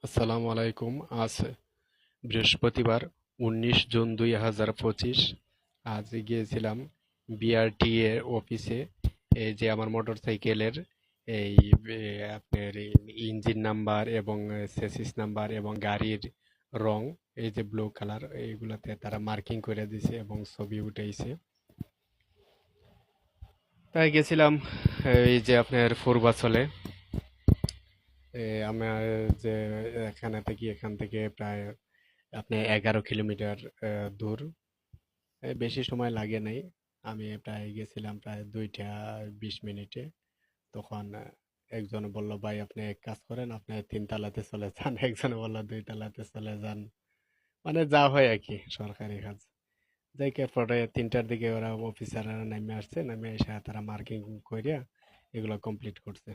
আসসালামু আলাইকুম। আজ বৃহস্পতিবার ১৯ জুন ২০২৫। আজ গিয়েছিলাম বিআরটি এর অফিসে। এই যে আমার মোটরসাইকেলের এই আপনার ইঞ্জিন নাম্বার এবং চেসিস নাম্বার এবং গাড়ির রং, এই যে ব্লু কালার, এইগুলাতে তারা মার্কিং করে দিছে এবং ছবি উঠাইছে। তাই গেছিলাম এই যে আপনার পূর্বাচলে। আমার যে এখান থেকে প্রায় আপনি 11 কিলোমিটার দূর। বেশি সময় লাগে নাই। আমি প্রায় গেছিলাম প্রায় 2টা 20 মিনিটে। তখন একজন বলল, ভাই আপনি এক কাজ করেন, আপনি 3 তলাতে চলে যান। একজন বলল 2 তলাতে চলে যান। মানে যা হয় আর কি, সরকারি কাজ। যাইকে পরে 3টার দিকে ওরা অফিসাররা নেমে আসছে, নেমে এসে তারা মার্কিং কইরা এগুলো কমপ্লিট করছে।